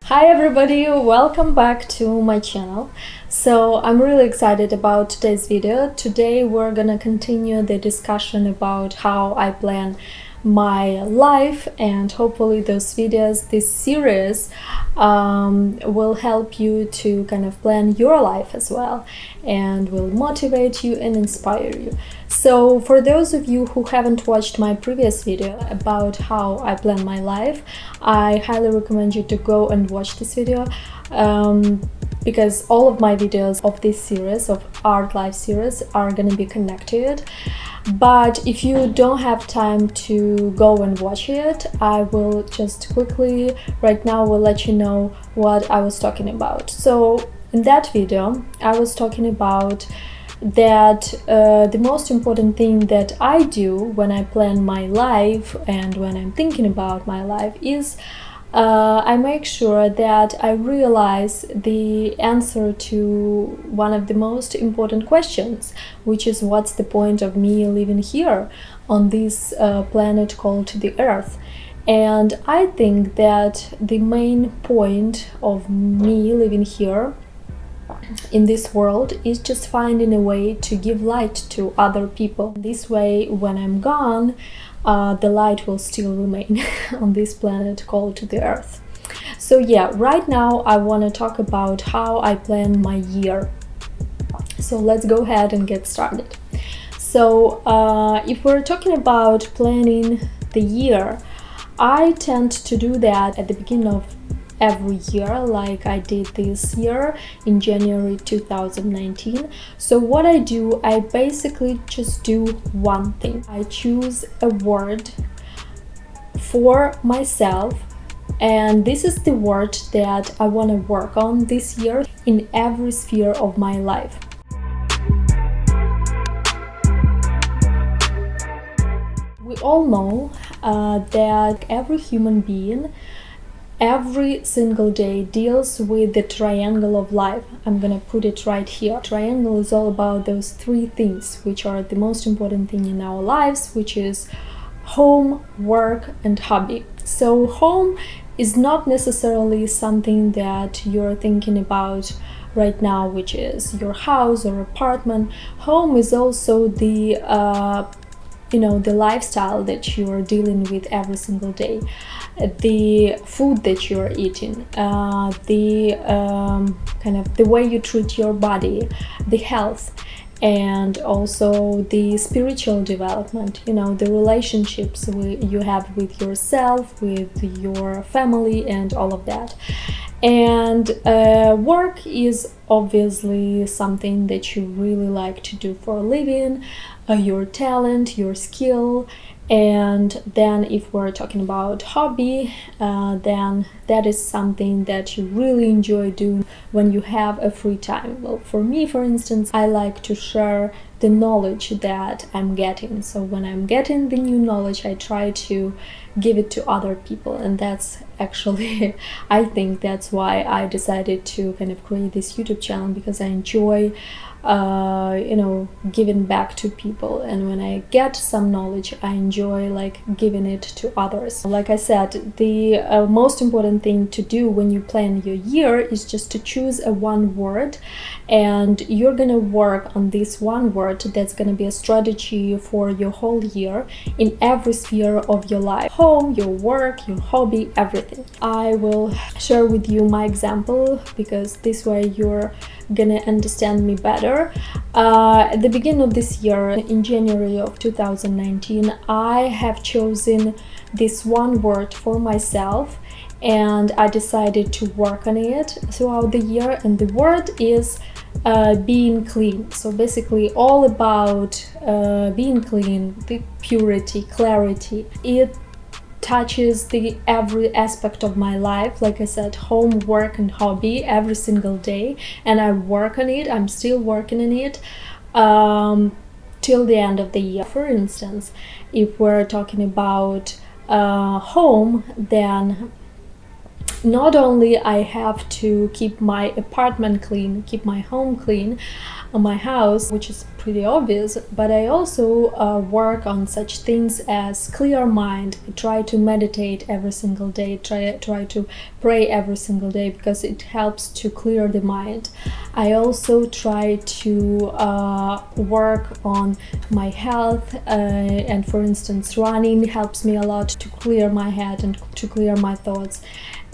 Hi everybody, welcome back to my channel. So I'm really excited about today's video. Today we're gonna continue the discussion about how I plan my life, and hopefully those videos, this series will help you to kind of plan your life as well and will motivate you and inspire you. So for those of you who haven't watched my previous video about how I plan my life, I highly recommend you to go and watch this video because all of my videos of this series, of Art Life series, are gonna be connected. But if you don't have time to go and watch it, I will just quickly right now will let you know what I was talking about. So in that video I was talking about that the most important thing that I do when I plan my life and when I'm thinking about my life is I make sure that I realize the answer to one of the most important questions, which is what's the point of me living here on this planet called the Earth. And I think that the main point of me living here in this world is just finding a way to give light to other people. This way, when I'm gone, the light will still remain on this planet called the Earth. So yeah, right now I want to talk about how I plan my year. So let's go ahead and get started. So if we're talking about planning the year, I tend to do that at the beginning of every year, like I did this year in January 2019. So what I do, I basically just do one thing. I choose a word for myself, and this is the word that I want to work on this year in every sphere of my life. We all know that every human being every single day deals with the triangle of life. I'm gonna put it right here. Triangle is all about those three things which are the most important thing in our lives, which is home, work, and hobby. So home is not necessarily something that you're thinking about right now, which is your house or apartment. Home is also the the lifestyle that you're dealing with every single day, the food that you're eating, the kind of the way you treat your body, the health, and also the spiritual development, the relationships you have with yourself, with your family, and all of that. And work is obviously something that you really like to do for a living, your talent, your skill. And then if we're talking about hobby, then that is something that you really enjoy doing when you have a free time. Well, for me, for instance, I like to share the knowledge that I'm getting. So when I'm getting the new knowledge, I try to give it to other people, and that's actually I think that's why I decided to kind of create this YouTube channel, because I enjoy giving back to people, and when I get some knowledge, I enjoy like giving it to others. Like I said, the most important thing to do when you plan your year is just to choose a one word, and you're gonna work on this one word that's gonna be a strategy for your whole year in every sphere of your life: home, your work, your hobby, everything. I will share with you my example, because this way you're gonna understand me better. At the beginning of this year, in January of 2019, I have chosen this one word for myself, and I decided to work on it throughout the year, and the word is being clean. So basically all about being clean, the purity, clarity. It touches the every aspect of my life. Like I said, home, work, and hobby every single day, and I work on it. I'm still working on it till the end of the year. For instance, if we're talking about home, then not only I have to keep my apartment clean, keep my home clean, my house, which is pretty obvious, but I also work on such things as clear mind. I try to meditate every single day, try to pray every single day, because it helps to clear the mind. I also try to work on my health, and for instance, running helps me a lot to clear my head and to clear my thoughts.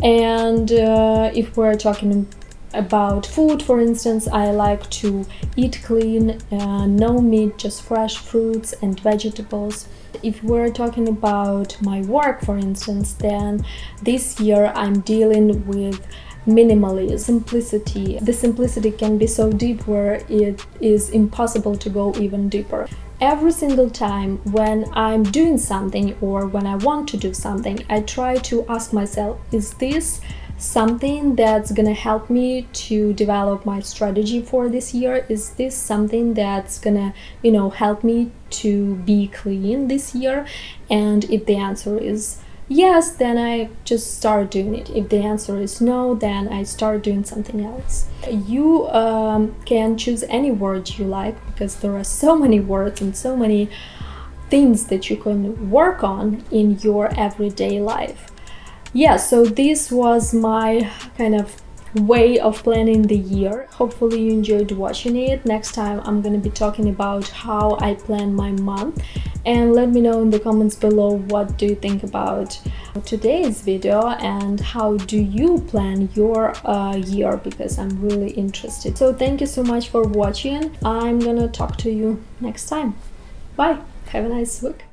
And if we're talking about food, for instance, I like to eat clean, no meat, just fresh fruits and vegetables. If we're talking about my work, for instance, then this year I'm dealing with minimalism, simplicity. The simplicity can be so deep where it is impossible to go even deeper. Every single time when I'm doing something or when I want to do something, I try to ask myself, is this something that's gonna help me to develop my strategy for this year? Is this something that's gonna, help me to be clean this year? And if the answer is yes, then I just start doing it. If the answer is no, then I start doing something else. You can choose any word you like, because there are so many words and so many things that you can work on in your everyday life. Yeah, so this was my kind of way of planning the year. Hopefully you enjoyed watching it. Next time I'm gonna be talking about how I plan my month, and let me know in the comments below what do you think about today's video and how do you plan your year, because I'm really interested. So thank you so much for watching. I'm gonna talk to you next time. Bye, have a nice week.